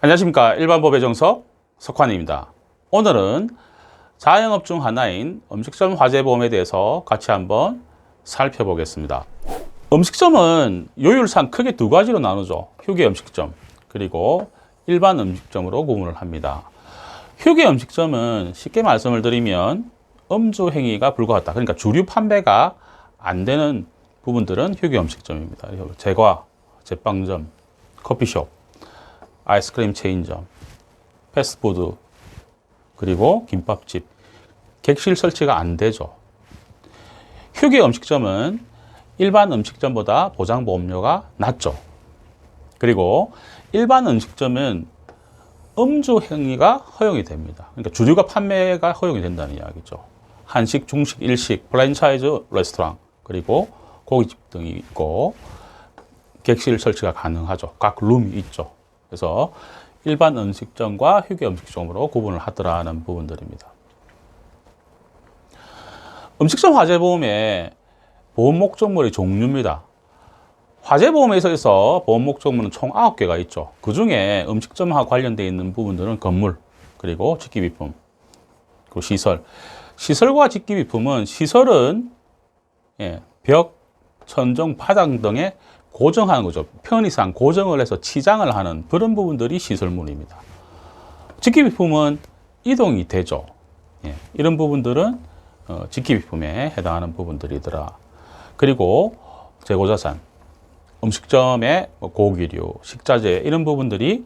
안녕하십니까. 일반법의 정석 석환입니다. 오늘은 자영업 중 하나인 음식점 화재보험에 대해서 같이 한번 살펴보겠습니다. 음식점은 요율상 크게 두 가지로 나누죠. 휴게 음식점 그리고 일반 음식점으로 구분을 합니다. 휴게 음식점은 쉽게 말씀을 드리면 음주 행위가 불가하다. 그러니까 주류 판매가 안 되는 부분들은 휴게 음식점입니다. 제과, 제빵점, 커피숍, 아이스크림 체인점, 패스트푸드, 그리고 김밥집, 객실 설치가 안 되죠. 휴게 음식점은 일반 음식점보다 보장보험료가 낮죠. 그리고 일반 음식점은 음주 행위가 허용이 됩니다. 그러니까 주류가 판매가 허용이 된다는 이야기죠. 한식, 중식, 일식, 프랜차이즈 레스토랑, 그리고 고깃집 등이 있고 객실 설치가 가능하죠. 각 룸이 있죠. 그래서 일반 음식점과 휴게 음식점으로 구분을 하더라는 부분들입니다. 음식점 화재보험의 보험 목적물의 종류입니다. 화재보험에 있어서 보험 목적물은 총 9개가 있죠. 그 중에 음식점과 관련되어 있는 부분들은 건물, 그리고 직기비품, 그리고 시설. 시설과 직기비품은 시설은 벽, 천정, 바닥 등에 고정하는 거죠. 편의상 고정을 해서 치장을 하는 그런 부분들이 시설물입니다. 직기비품은 이동이 되죠. 이런 부분들은 직기비품에 해당하는 부분들이더라. 그리고 재고자산, 음식점의 고기류, 식자재 이런 부분들이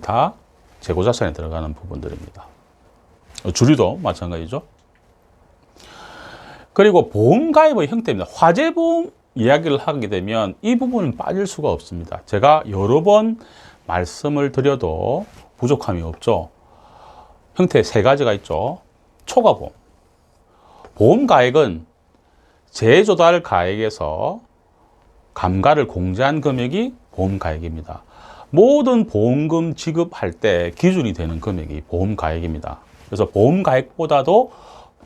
다 재고자산에 들어가는 부분들입니다. 주류도 마찬가지죠. 그리고 보험가입의 형태입니다. 화재보험 이야기를 하게 되면 이 부분은 빠질 수가 없습니다. 제가 여러 번 말씀을 드려도 부족함이 없죠. 형태 세 가지가 있죠. 초과보험. 보험가액은 재조달 가액에서 감가를 공제한 금액이 보험가액입니다. 모든 보험금 지급할 때 기준이 되는 금액이 보험가액입니다. 그래서 보험가액보다도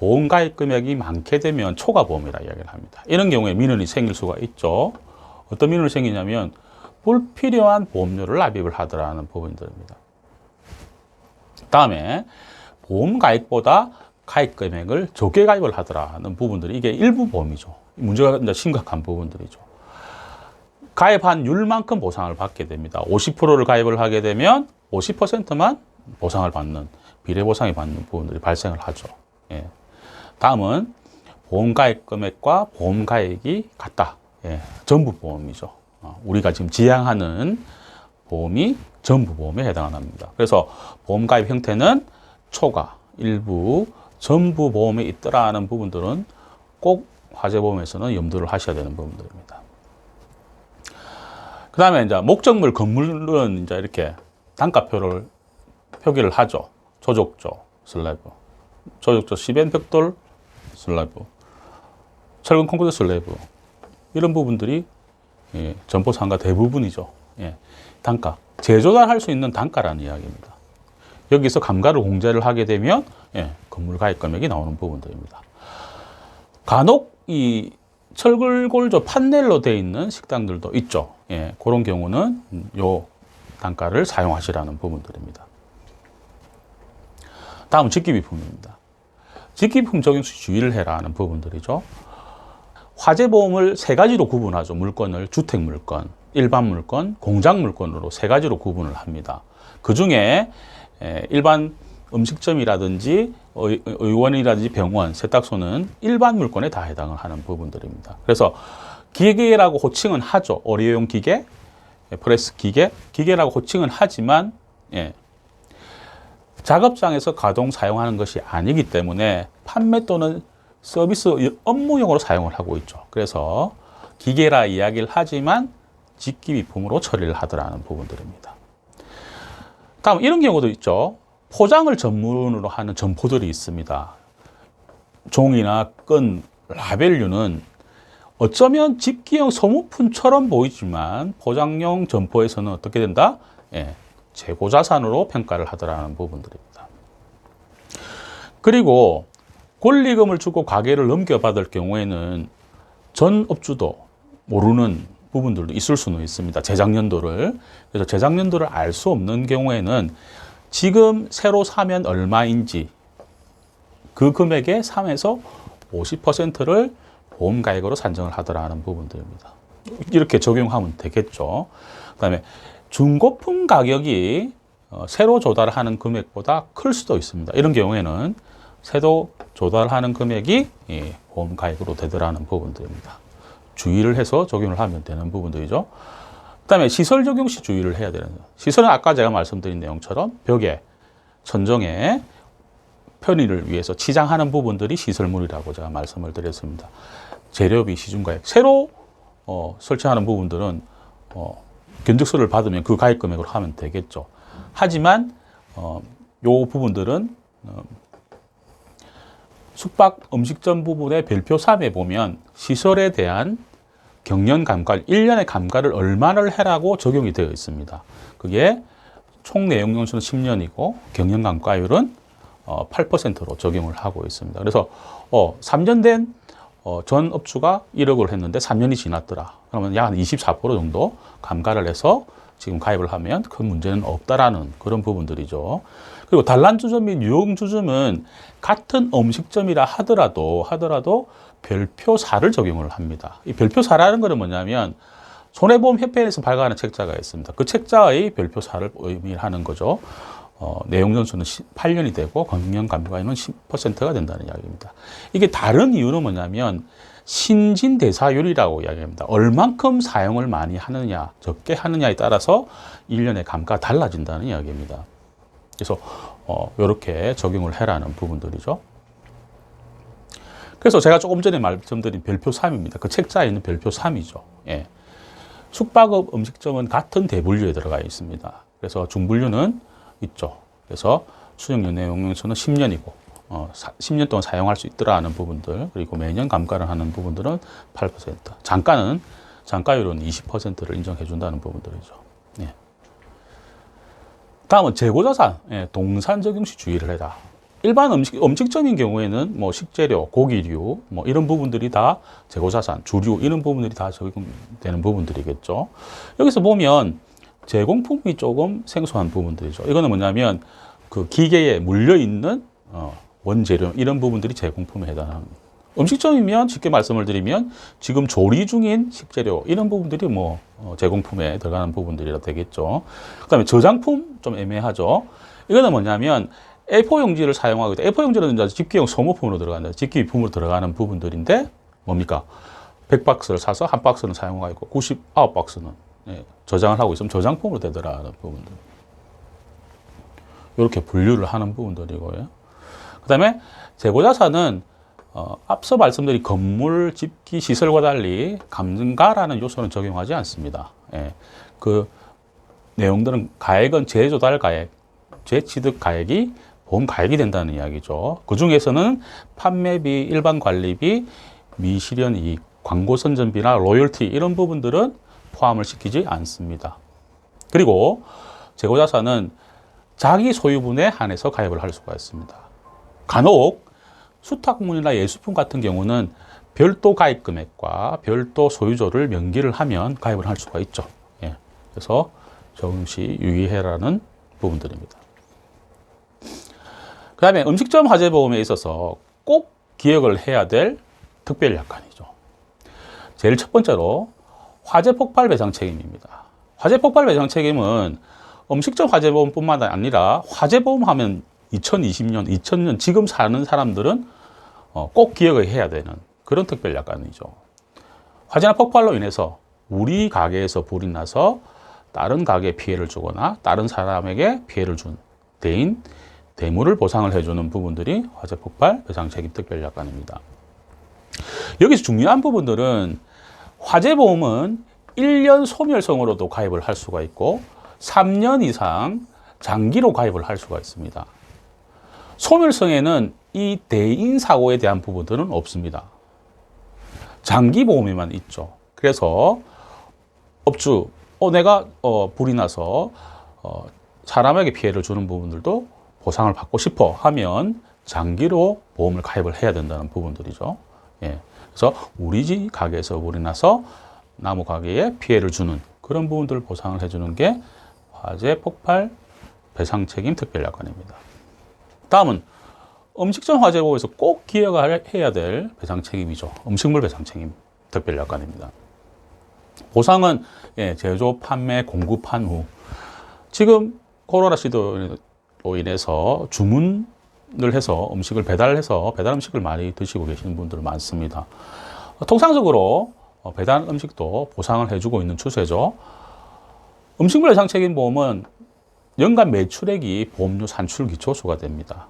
보험가입 금액이 많게 되면 초과보험이라 이야기를 합니다. 이런 경우에 민원이 생길 수가 있죠. 어떤 민원이 생기냐면 불필요한 보험료를 납입을 하더라는 부분들입니다. 다음에 보험가입보다 가입 금액을 적게 가입을 하더라는 부분들이 이게 일부 보험이죠. 문제가 이제 심각한 부분들이죠. 가입한 율만큼 보상을 받게 됩니다. 50%를 가입을 하게 되면 50%만 보상을 받는 비례보상이 받는 부분들이 발생을 하죠. 다음은 보험가입 금액과 보험가액이 같다. 전부보험이죠. 우리가 지금 지향하는 보험이 전부보험에 해당합니다. 그래서 보험가입 형태는 초과, 일부, 전부보험에 있더라 하는 부분들은 꼭 화재보험에서는 염두를 하셔야 되는 부분들입니다. 그 다음에 이제 목적물 건물은 이제 이렇게 단가표를 표기를 하죠. 조족조, 슬래브, 조족조 시멘 벽돌, 슬래브, 철근 콘크리트 슬래브 이런 부분들이 점포상가 대부분이죠. 단가, 재조달할 수 있는 단가라는 이야기입니다. 여기서 감가를 공제를 하게 되면 건물 가입 금액이 나오는 부분들입니다. 간혹 이 철골조 판넬로 되어 있는 식당들도 있죠. 그런 경우는 요 단가를 사용하시라는 부분들입니다. 다음은 직기비품입니다. 직기비품 적용 시 주의를 해라 하는 부분들이죠. 화재보험을 세 가지로 구분하죠. 물건을 주택물건, 일반물건, 공장물건으로 세 가지로 구분을 합니다. 그 중에 일반 음식점이라든지 의원이라든지 병원, 세탁소는 일반 물건에 다 해당을 하는 부분들입니다. 그래서 기계라고 호칭은 하죠. 의료용 기계, 프레스 기계, 기계라고 호칭은 하지만 작업장에서 가동 사용하는 것이 아니기 때문에 판매 또는 서비스 업무용으로 사용을 하고 있죠. 그래서 기계라 이야기를 하지만 직기비품으로 처리를 하더라는 부분들입니다. 다음 이런 경우도 있죠. 포장을 전문으로 하는 점포들이 있습니다. 종이나 끈, 라벨류는 어쩌면 집기용 소모품처럼 보이지만 포장용 점포에서는 어떻게 된다? 재고자산으로 평가를 하더라는 부분들입니다. 그리고 권리금을 주고 가게를 넘겨받을 경우에는 전 업주도 모르는 부분들도 있을 수는 있습니다. 재작년도를. 그래서 재작년도를 알 수 없는 경우에는 지금 새로 사면 얼마인지 그 금액의 3에서 50%를 보험가액으로 산정을 하더라는 부분들입니다. 이렇게 적용하면 되겠죠. 그다음에 중고품 가격이 새로 조달하는 금액보다 클 수도 있습니다. 이런 경우에는 새로 조달하는 금액이 보험가액으로 되더라는 부분들입니다. 주의를 해서 적용을 하면 되는 부분들이죠. 그다음에 시설 적용 시 주의를 해야 되는 거. 시설은 아까 제가 말씀드린 내용처럼 벽에, 천정에 편의를 위해서 치장하는 부분들이 시설물이라고 제가 말씀을 드렸습니다. 재료비, 시중가액. 새로 설치하는 부분들은 견적서를 받으면 그 가입 금액으로 하면 되겠죠. 하지만 요 부분들은 숙박 음식점 부분의 별표 3에 보면 시설에 대한 경년 감가, 1년의 감가를 얼마를 해라고 적용이 되어 있습니다. 그게 총 내용 연수는 10년이고 경년 감가율은 8%로 적용을 하고 있습니다. 그래서 3년 된 전 업주가 1억을 했는데 3년이 지났더라. 그러면 약 24% 정도 감가를 해서 지금 가입을 하면 큰 문제는 없다라는 그런 부분들이죠. 그리고 단란주점 및 유흥주점은 같은 음식점이라 하더라도 별표 4를 적용을 합니다. 이 별표 4라는 것은 뭐냐면 손해보험협회에서 발간하는 책자가 있습니다. 그 책자의 별표 4를 의미하는 거죠. 내용 전수는 8년이 되고 경년 감가액은 10%가 된다는 이야기입니다. 이게 다른 이유는 뭐냐면 신진대사율이라고 이야기합니다. 얼만큼 사용을 많이 하느냐, 적게 하느냐에 따라서 1년의 감가가 달라진다는 이야기입니다. 그래서 이렇게 적용을 해라는 부분들이죠. 그래서 제가 조금 전에 말씀드린 별표 3입니다. 그 책자에 있는 별표 3이죠. 예. 숙박업 음식점은 같은 대분류에 들어가 있습니다. 그래서 중분류는 있죠. 그래서 수령연내 용명서는 10년이고 10년 동안 사용할 수 있더라 하는 부분들, 그리고 매년 감가를 하는 부분들은 8%, 장가율은 20%를 인정해 준다는 부분들이죠. 예. 다음은 재고자산, 동산 적용 시 주의를 해라. 일반 음식점인 경우에는 뭐 식재료, 고기류, 뭐 이런 부분들이 다 재고자산, 주류 이런 부분들이 다 적용되는 부분들이겠죠. 여기서 보면 제공품이 조금 생소한 부분들이죠. 이거는 뭐냐면 그 기계에 물려 있는 원재료 이런 부분들이 제공품에 해당합니다. 음식점이면 쉽게 말씀을 드리면 지금 조리 중인 식재료 이런 부분들이 뭐 제공품에 들어가는 부분들이라 되겠죠. 그다음에 저장품 좀 애매하죠. 이거는 뭐냐면 A4 용지를 사용하고 A4 용지는 이제 집기용 소모품으로 들어간다. 집기품으로 들어가는 부분들인데 뭡니까? 100박스를 사서 한 박스는 사용하고 있고 99박스는 저장을 하고 있으면 저장품으로 되더라는 부분들. 이렇게 분류를 하는 부분들이고요. 그 다음에 재고자산은 앞서 말씀드린 건물, 집기, 시설과 달리 감가라는 요소는 적용하지 않습니다. 그 내용들은 가액은 재조달 가액, 재취득 가액이 보험 가액이 된다는 이야기죠. 그 중에서는 판매비, 일반 관리비, 미실현 이익, 광고 선전비나 로열티 이런 부분들은 포함을 시키지 않습니다. 그리고 재고자산은 자기 소유분에 한해서 가입을 할 수가 있습니다. 간혹 수탁물이나 예술품 같은 경우는 별도 가입 금액과 별도 소유조를 명기를 하면 가입을 할 수가 있죠. 그래서 적용 시 유의해라는 부분들입니다. 그 다음에 음식점 화재보험에 있어서 꼭 기억을 해야 될 특별약관이죠. 제일 첫 번째로 화재 폭발 배상 책임입니다. 화재 폭발 배상 책임은 음식점 화재보험뿐만 아니라 화재보험 하면 2020년, 2000년 지금 사는 사람들은 꼭 기억을 해야 되는 그런 특별약관이죠. 화재나 폭발로 인해서 우리 가게에서 불이 나서 다른 가게에 피해를 주거나 다른 사람에게 피해를 준 대인, 대물을 보상을 해주는 부분들이 화재 폭발 배상 책임 특별약관입니다. 여기서 중요한 부분들은 화재보험은 1년 소멸성으로도 가입을 할 수가 있고 3년 이상 장기로 가입을 할 수가 있습니다. 소멸성에는 이 대인 사고에 대한 부분들은 없습니다. 장기보험에만 있죠. 그래서 업주, 내가 불이 나서 사람에게 피해를 주는 부분들도 보상을 받고 싶어 하면 장기로 보험을 가입을 해야 된다는 부분들이죠. 그래서 우리 집 가게에서 불이 나서 나무 가게에 피해를 주는 그런 부분들을 보상을 해주는 게 화재 폭발 배상 책임 특별약관입니다. 다음은 음식점 화재 보호에서 꼭 기여가 해야 될 배상 책임이죠. 음식물 배상 책임 특별약관입니다. 보상은 제조, 판매, 공급한 후 지금 코로나 시대로 인해서 주문을 해서 음식을 배달해서 배달 음식을 많이 드시고 계시는 분들 많습니다. 통상적으로 배달 음식도 보상을 해주고 있는 추세죠. 음식물 배상 책임 보험은 연간 매출액이 보험료 산출 기초수가 됩니다.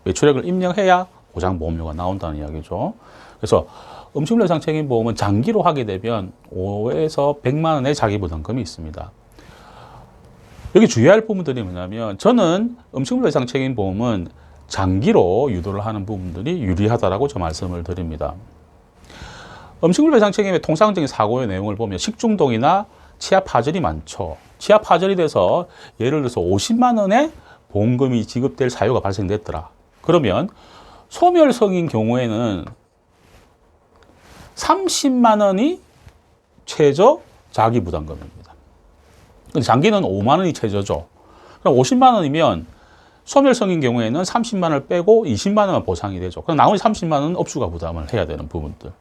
매출액을 입력해야 보장 보험료가 나온다는 이야기죠. 그래서 음식물 배상 책임 보험은 장기로 하게 되면 5에서 100만 원의 자기 부담금이 있습니다. 여기 주의할 부분들이 뭐냐면 저는 음식물 배상 책임 보험은 장기로 유도를 하는 부분들이 유리하다라고 저 말씀을 드립니다. 음식물 배상 책임의 통상적인 사고의 내용을 보면 식중독이나 치아 파절이 많죠. 치아 파절이 돼서 예를 들어서 50만 원의 보험금이 지급될 사유가 발생됐더라. 그러면 소멸성인 경우에는 30만 원이 최저 자기 부담금입니다. 근데 장기는 5만 원이 최저죠. 그럼 50만 원이면 소멸성인 경우에는 30만 원을 빼고 20만 원만 보상이 되죠. 그럼 나머지 30만 원은 업주가 부담을 해야 되는 부분들.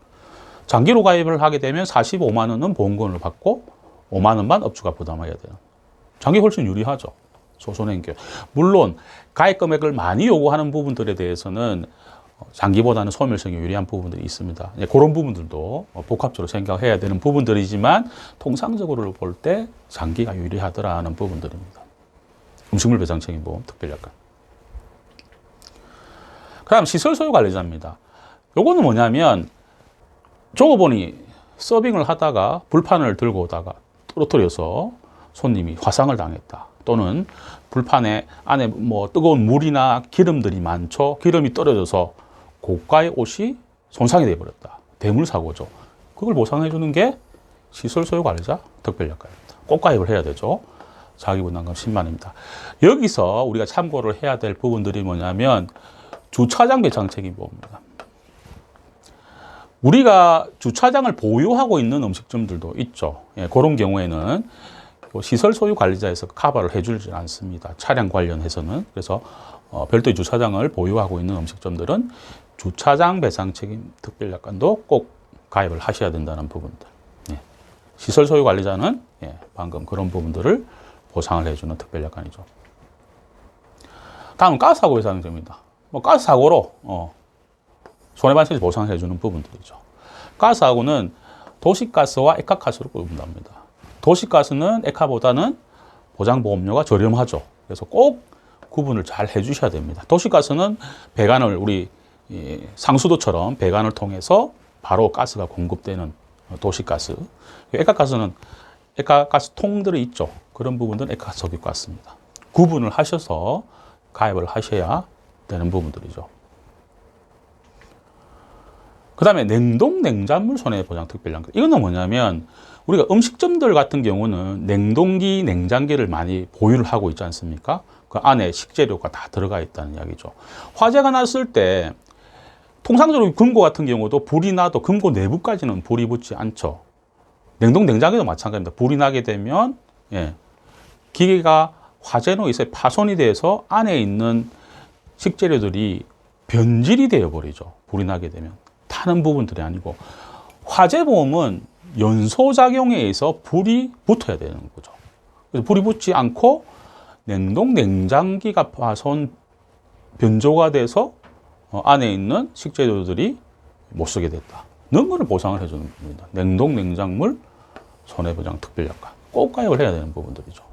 장기로 가입을 하게 되면 45만 원은 보험금을 받고 5만 원만 업주가 부담해야 돼요. 장기 훨씬 유리하죠. 소손행교. 물론 가입 금액을 많이 요구하는 부분들에 대해서는 장기보다는 소멸성이 유리한 부분들이 있습니다. 그런 부분들도 복합적으로 생각해야 되는 부분들이지만 통상적으로 볼 때 장기가 유리하더라 하는 부분들입니다. 음식물 배상 책임 보험 특별약관. 그 다음 시설 소유 관리자입니다. 요거는 뭐냐면 조업원이 서빙을 하다가 불판을 들고 오다가 떨어뜨려서 손님이 화상을 당했다. 또는 불판에 안에 뭐 뜨거운 물이나 기름들이 많죠. 기름이 떨어져서 고가의 옷이 손상이 되어버렸다. 대물사고죠. 그걸 보상해 주는 게 시설소유관리자 특별약관입니다. 꼭 가입을 해야 되죠. 자기부담금 10만 원입니다. 여기서 우리가 참고를 해야 될 부분들이 뭐냐면 주차장 배상 책임보험입니다. 우리가 주차장을 보유하고 있는 음식점들도 있죠. 그런 경우에는 시설 소유 관리자에서 커버를 해주지 않습니다. 차량 관련해서는. 그래서 별도의 주차장을 보유하고 있는 음식점들은 주차장 배상 책임 특별약관도 꼭 가입을 하셔야 된다는 부분들. 시설 소유 관리자는 방금 그런 부분들을 보상을 해주는 특별약관이죠. 다음은 가스사고 배상제입니다. 가스사고로 손해배상까지 보상해주는 부분들이죠. 가스사고는 도시가스와 액화가스로 구분합니다. 도시가스는 액화보다는 보장보험료가 저렴하죠. 그래서 꼭 구분을 잘 해주셔야 됩니다. 도시가스는 배관을 우리 상수도처럼 배관을 통해서 바로 가스가 공급되는 도시가스. 액화가스는 액화가스 통들이 있죠. 그런 부분들은 액화석유 가스입니다. 구분을 하셔서 가입을 하셔야 되는 부분들이죠. 그 다음에 냉동 냉장물 손해보장 특별약관. 이거는 뭐냐면 우리가 음식점들 같은 경우는 냉동기, 냉장기를 많이 보유를 하고 있지 않습니까? 그 안에 식재료가 다 들어가 있다는 이야기죠. 화재가 났을 때 통상적으로 금고 같은 경우도 불이 나도 금고 내부까지는 불이 붙지 않죠. 냉동 냉장기도 마찬가지입니다. 불이 나게 되면 기계가 화재로 인해서 파손이 돼서 안에 있는 식재료들이 변질이 되어버리죠. 불이 나게 되면. 타는 부분들이 아니고 화재보험은 연소작용에 의해서 불이 붙어야 되는 거죠. 그래서 불이 붙지 않고 냉동 냉장기가 파손 변조가 돼서 안에 있는 식재료들이 못 쓰게 됐다. 이런 거를 보상을 해주는 겁니다. 냉동 냉장물 손해보장 특별약관 꼭 가입을 해야 되는 부분들이죠.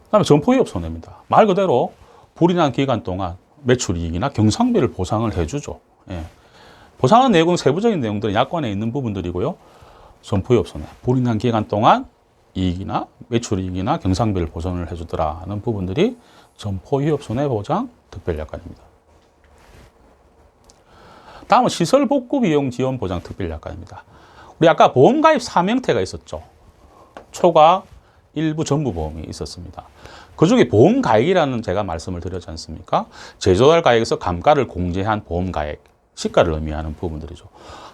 그다음에 점포위협 손해입니다. 말 그대로 불이 난 기간 동안 매출이익이나 경상비를 보상을 해주죠. 보상한 내용은 세부적인 내용들은 약관에 있는 부분들이고요. 점포위협 손해, 불이 난 기간 동안 이익이나 매출이익이나 경상비를 보전을 해주더라 하는 부분들이 점포위협 손해보장 특별약관입니다. 다음은 시설복구비용 지원보장 특별약관입니다. 우리 아까 보험가입 3형태가 있었죠. 초과, 일부, 전부 보험이 있었습니다. 그 중에 보험가액이라는 제가 말씀을 드렸지 않습니까? 제조달 가액에서 감가를 공제한 보험가액, 시가를 의미하는 부분들이죠.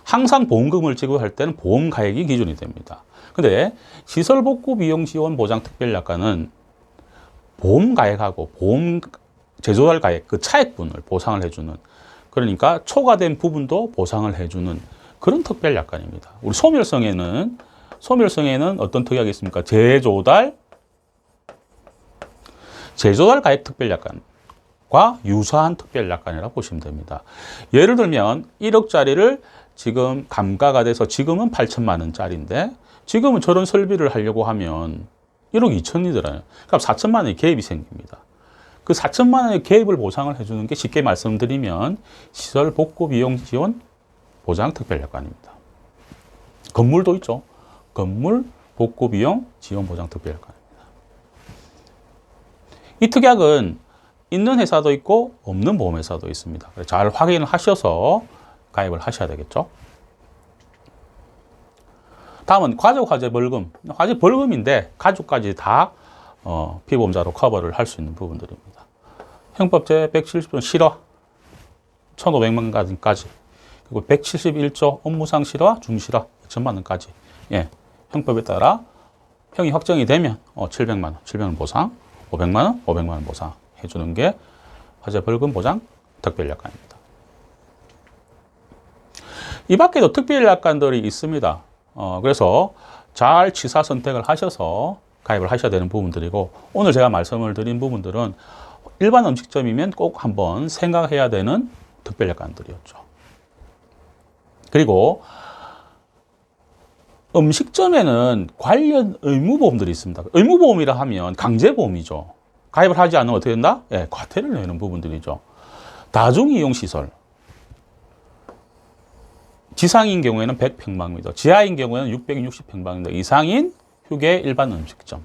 항상 보험금을 지급할 때는 보험가액이 기준이 됩니다. 근데 시설복구 비용 지원 보장 특별약관은 보험가액하고 보험 제조할 가액 그 차액분을 보상을 해주는, 그러니까 초과된 부분도 보상을 해주는 그런 특별약관입니다. 우리 소멸성에는 어떤 특약이 있습니까? 제조달 가액 특별약관과 유사한 특별약관이라고 보시면 됩니다. 예를 들면 1억짜리를 지금 감가가 돼서 지금은 8천만 원짜리인데 지금은 저런 설비를 하려고 하면 1억 2천이 들어요. 그럼 4천만 원의 개입이 생깁니다. 그 4천만 원의 개입을 보상을 해주는 게 쉽게 말씀드리면 시설 복구 비용 지원 보장 특별약관입니다. 건물도 있죠. 건물 복구 비용 지원 보장 특별약관입니다. 이 특약은 있는 회사도 있고 없는 보험회사도 있습니다. 잘 확인을 하셔서 가입을 하셔야 되겠죠. 다음은 가족 화재 벌금. 화재 벌금인데 가족까지 다 피보험자로 커버를 할 수 있는 부분들입니다. 형법제 170조 실화 1,500만 원까지, 그리고 171조 업무상 실화 중실화 2천만 원까지. 예, 형법에 따라 형이 확정이 되면 700만 원, 700만 원 보상, 500만 원, 500만 원 보상 해주는 게 화재 벌금 보장 특별약관입니다. 이 밖에도 특별약관들이 있습니다. 그래서 잘 취사 선택을 하셔서 가입을 하셔야 되는 부분들이고, 오늘 제가 말씀을 드린 부분들은 일반 음식점이면 꼭 한번 생각해야 되는 특별약관들이었죠. 그리고 음식점에는 관련 의무보험들이 있습니다. 의무보험이라 하면 강제보험이죠. 가입을 하지 않으면 어떻게 된다? 예, 과태료를 내는 부분들이죠. 다중이용시설. 지상인 경우에는 100평방미터, 지하인 경우에는 660평방미터 이상인 휴게 일반 음식점.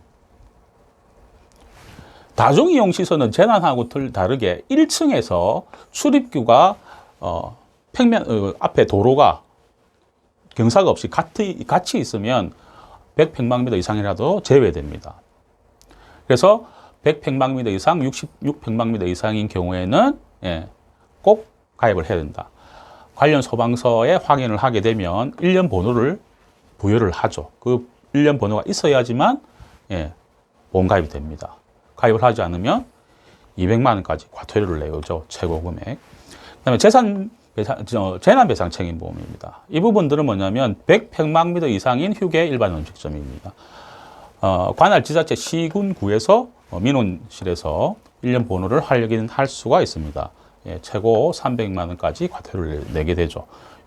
다중이용시설은 재난하고 다르게 1층에서 출입구가 평면 앞에 도로가 경사가 없이 같이 있으면 100평방미터 이상이라도 제외됩니다. 그래서 100평방미터 이상, 66평방미터 이상인 경우에는 꼭 가입을 해야 된다. 관련 소방서에 확인을 하게 되면 1년 번호를 부여를 하죠. 그 1년 번호가 있어야지만 보험 가입이 됩니다. 가입을 하지 않으면 200만 원까지 과태료를 내죠. 최고 금액. 그다음에 재난배상 책임보험입니다. 이 부분들은 뭐냐면 100평방미터 이상인 휴게 일반 음식점입니다. 관할 지자체 시군구에서 민원실에서 1년 번호를 확인할 수가 있습니다. 최고 300만 원까지 과태료를 내게 되죠.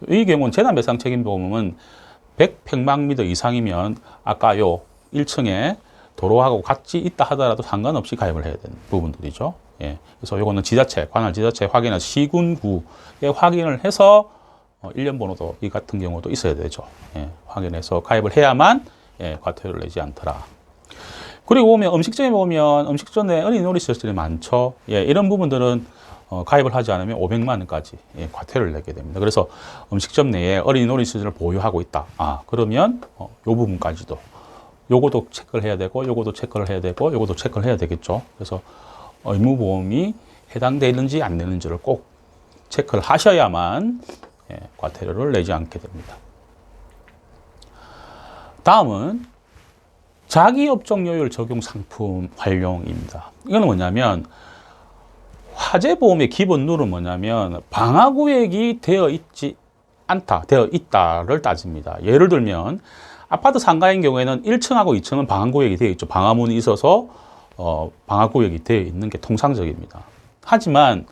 이 경우는 재난배상 책임보험은 100평방미터 이상이면 아까 요 1층에 도로하고 같이 있다 하더라도 상관없이 가입을 해야 되는 부분들이죠. 그래서 요거는 관할 지자체 확인해서 시군구에 확인을 해서 1년 번호도 이 같은 경우도 있어야 되죠. 확인해서 가입을 해야만 과태료를 내지 않더라. 그리고 보면 음식점에 보면 음식점 내 어린이놀이 시설들이 많죠. 이런 부분들은 가입을 하지 않으면 500만 원까지 과태료를 내게 됩니다. 그래서 음식점 내에 어린이놀이 시설을 보유하고 있다. 그러면 요 부분까지도 요것도 체크를 해야 되고 요것도 체크를 해야 되고 요것도 체크를 해야 되겠죠. 그래서 의무보험이 해당되는지 안 되는지를 꼭 체크를 하셔야만 과태료를 내지 않게 됩니다. 다음은 자기업종요율 적용 상품 활용입니다. 이거는 뭐냐면 화재보험의 기본 룰은 뭐냐면 방화구역이 되어 있다를 따집니다. 예를 들면 아파트 상가인 경우에는 1층하고 2층은 방화구역이 되어 있죠. 방화문이 있어서 방화구역이 되어 있는 게 통상적입니다. 하지만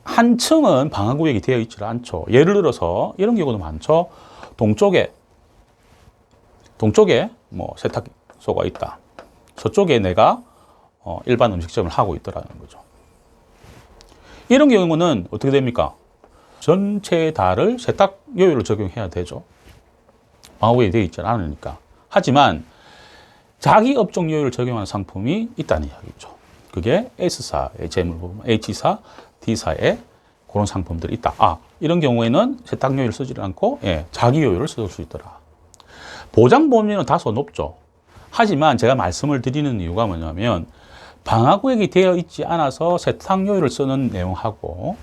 한 층은 방화구역이 되어 있지 않죠. 예를 들어서 이런 경우도 많죠. 동쪽에 뭐 세탁소가 있다. 저쪽에 내가 일반 음식점을 하고 있더라는 거죠. 이런 경우는 어떻게 됩니까? 전체 다를 세탁 요율을 적용해야 되죠. 방화구역이 되어 있지 않으니까. 하지만 자기 업종 요율을 적용하는 상품이 있다는 이야기죠. 그게 S사의 재물보험, H사, D사의 그런 상품들이 있다. 이런 경우에는 세탁 요율을 쓰지 않고 자기 요율을 쓸 수 있더라. 보장보험료는 다소 높죠. 하지만 제가 말씀을 드리는 이유가 뭐냐면 방화구역이 되어 있지 않아서 세탁요율을 쓰는 내용하고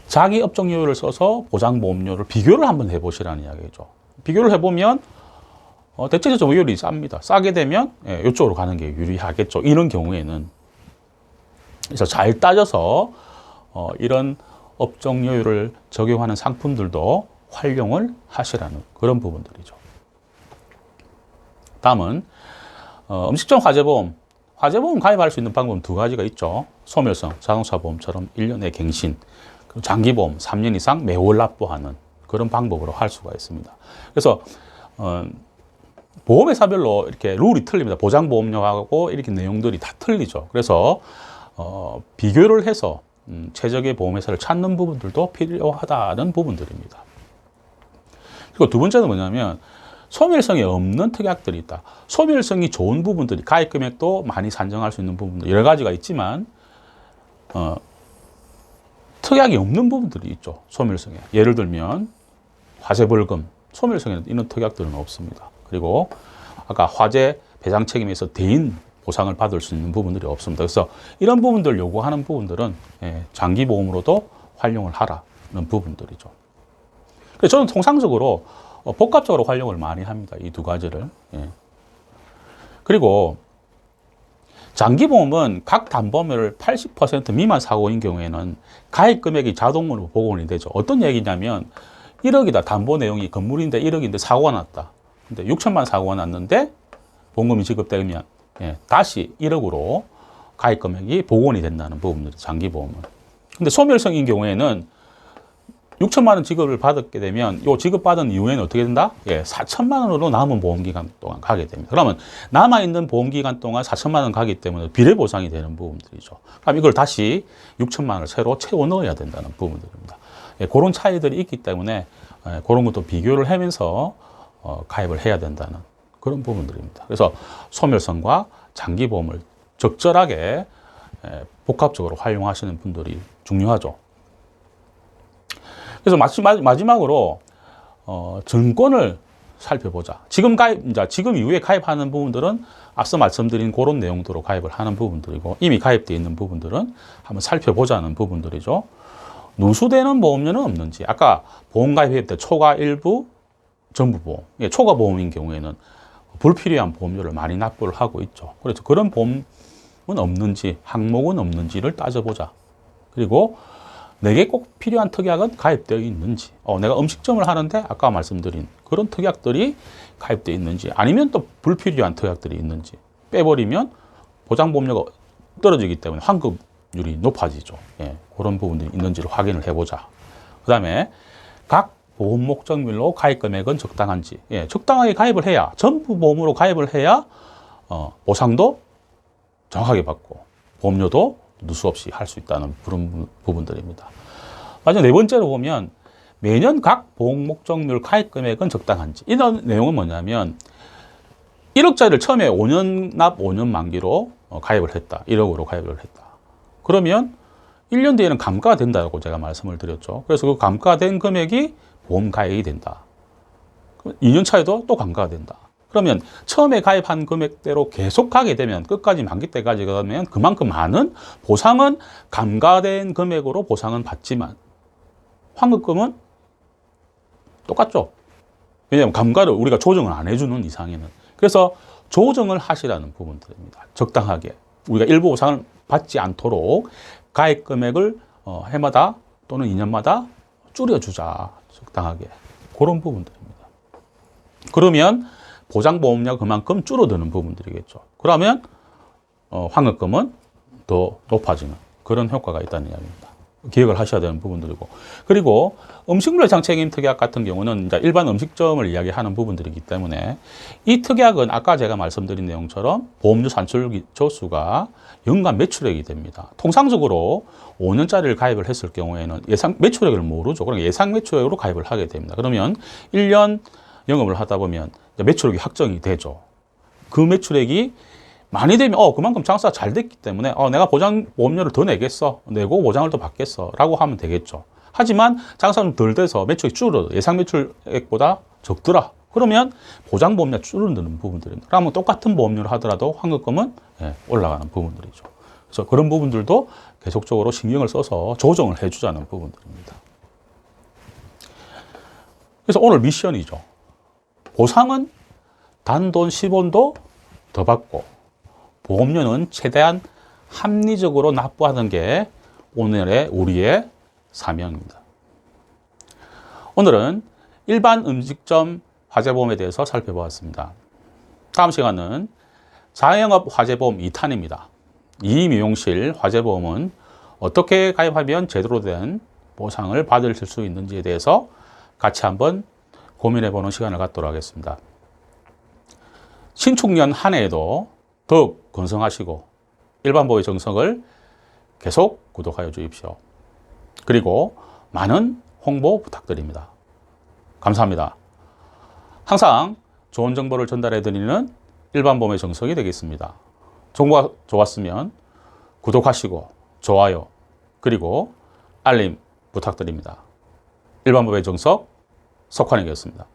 자기 업종료를 써서 보장보험료를 비교를 한번 해보시라는 이야기죠. 비교를 해보면 대체적 점유율이 쌉니다. 싸게 되면 이쪽으로 가는 게 유리하겠죠. 이런 경우에는 그래서 잘 따져서 이런 업종료율을 적용하는 상품들도 활용을 하시라는 그런 부분들이죠. 다음은 음식점 화재보험. 화재보험 가입할 수 있는 방법은 두 가지가 있죠. 소멸성, 자동차보험처럼 1년의 갱신, 그리고 장기보험 3년 이상 매월 납부하는 그런 방법으로 할 수가 있습니다. 그래서 보험회사별로 이렇게 룰이 틀립니다. 보장보험료하고 이렇게 내용들이 다 틀리죠. 그래서 비교를 해서 최적의 보험회사를 찾는 부분들도 필요하다는 부분들입니다. 그리고 두 번째는 뭐냐면 소멸성이 없는 특약들이 있다. 소멸성이 좋은 부분들이 가입 금액도 많이 산정할 수 있는 부분들 여러 가지가 있지만 특약이 없는 부분들이 있죠. 소멸성에. 예를 들면 화재벌금, 소멸성에는 이런 특약들은 없습니다. 그리고 아까 화재 배상 책임에서 대인 보상을 받을 수 있는 부분들이 없습니다. 그래서 이런 부분들 요구하는 부분들은 장기보험으로도 활용을 하라는 부분들이죠. 그래서 저는 통상적으로 복합적으로 활용을 많이 합니다. 이 두 가지를. 그리고 장기보험은 각 담보물 80% 미만 사고인 경우에는 가입 금액이 자동으로 복원이 되죠. 어떤 얘기냐면 1억이다. 담보 내용이 건물인데 1억인데 사고가 났다. 근데 6천만 사고가 났는데 보험금이 지급되면 다시 1억으로 가입 금액이 복원이 된다는 부분들이 장기보험은. 근데 소멸성인 경우에는 6천만 원 지급을 받게 되면 이 지급받은 이후에는 어떻게 된다? 4천만 원으로 남은 보험기간 동안 가게 됩니다. 그러면 남아있는 보험기간 동안 4천만 원 가기 때문에 비례보상이 되는 부분들이죠. 그럼 이걸 다시 6천만 원을 새로 채워 넣어야 된다는 부분들입니다. 그런 차이들이 있기 때문에 그런 것도 비교를 하면서 가입을 해야 된다는 그런 부분들입니다. 그래서 소멸성과 장기보험을 적절하게 복합적으로 활용하시는 분들이 중요하죠. 그래서 마지막으로 증권을 살펴보자. 지금 이후에 가입하는 부분들은 앞서 말씀드린 그런 내용대로 가입을 하는 부분들이고 이미 가입되어 있는 부분들은 한번 살펴보자는 부분들이죠. 누수되는 보험료는 없는지. 아까 보험 가입할 때 초과 일부 전부 보험. 초과 보험인 경우에는 불필요한 보험료를 많이 납부를 하고 있죠. 그래서 그런 보험은 없는지, 항목은 없는지를 따져보자. 그리고 내게 꼭 필요한 특약은 가입되어 있는지, 내가 음식점을 하는데 아까 말씀드린 그런 특약들이 가입되어 있는지, 아니면 또 불필요한 특약들이 있는지, 빼버리면 보장보험료가 떨어지기 때문에 환급률이 높아지죠. 그런 부분들이 있는지를 확인을 해보자. 그 다음에 각 보험 목적물로 가입 금액은 적당한지, 적당하게 가입을 해야, 전부 보험으로 가입을 해야 보상도 정확하게 받고 보험료도 누수 없이 할 수 있다는 그런 부분들입니다. 마지막 네 번째로 보면 매년 각 보험 목적물 가입 금액은 적당한지. 이런 내용은 뭐냐면 1억짜리를 처음에 5년 납 5년 만기로 가입을 했다. 1억으로 가입을 했다. 그러면 1년 뒤에는 감가가 된다고 제가 말씀을 드렸죠. 그래서 그 감가된 금액이 보험 가입이 된다. 2년 차에도 또 감가가 된다. 그러면 처음에 가입한 금액대로 계속 가게 되면 끝까지 만기 때까지 가면 그만큼 많은 보상은 감가된 금액으로 보상은 받지만 환급금은 똑같죠. 왜냐하면 감가를 우리가 조정을 안 해주는 이상에는. 그래서 조정을 하시라는 부분들입니다. 적당하게. 우리가 일부 보상을 받지 않도록 가입 금액을 해마다 또는 2년마다 줄여주자. 적당하게. 그런 부분들입니다. 그러면 보장보험료가 그만큼 줄어드는 부분들이겠죠. 그러면 환급금은 더 높아지는 그런 효과가 있다는 이야기입니다. 기억을 하셔야 되는 부분들이고. 그리고 음식물 예상 책임 특약 같은 경우는 이제 일반 음식점을 이야기하는 부분들이기 때문에 이 특약은 아까 제가 말씀드린 내용처럼 보험료 산출 조수가 연간 매출액이 됩니다. 통상적으로 5년짜리를 가입을 했을 경우에는 예상 매출액을 모르죠. 그러니까 예상 매출액으로 가입을 하게 됩니다. 그러면 1년 영업을 하다 보면 매출액이 확정이 되죠. 그 매출액이 많이 되면 그만큼 장사가 잘 됐기 때문에 내가 보험료를 더 내고 보장을 더 받겠어 라고 하면 되겠죠. 하지만 장사가 좀 덜 돼서 매출이 줄어도 예상 매출액보다 적더라. 그러면 보장보험료 줄어드는 부분들입니다. 그러면 똑같은 보험료를 하더라도 환급금은 올라가는 부분들이죠. 그래서 그런 부분들도 계속적으로 신경을 써서 조정을 해주자는 부분들입니다. 그래서 오늘 미션이죠. 보상은 단돈 10원도 더 받고 보험료는 최대한 합리적으로 납부하는 게 오늘의 우리의 사명입니다. 오늘은 일반 음식점 화재보험에 대해서 살펴보았습니다. 다음 시간은 자영업 화재보험 2탄입니다. 이 미용실 화재보험은 어떻게 가입하면 제대로 된 보상을 받을 수 있는지에 대해서 같이 한번 고민해보는 시간을 갖도록 하겠습니다. 신축년 한 해에도 더욱 건성하시고 일반보험의 정성을 계속 구독하여 주십시오. 그리고 많은 홍보 부탁드립니다. 감사합니다. 항상 좋은 정보를 전달해 드리는 일반보험의 정석이 되겠습니다. 정보가 좋았으면 구독하시고 좋아요 그리고 알림 부탁드립니다. 일반보험의 정석 석환이었습니다.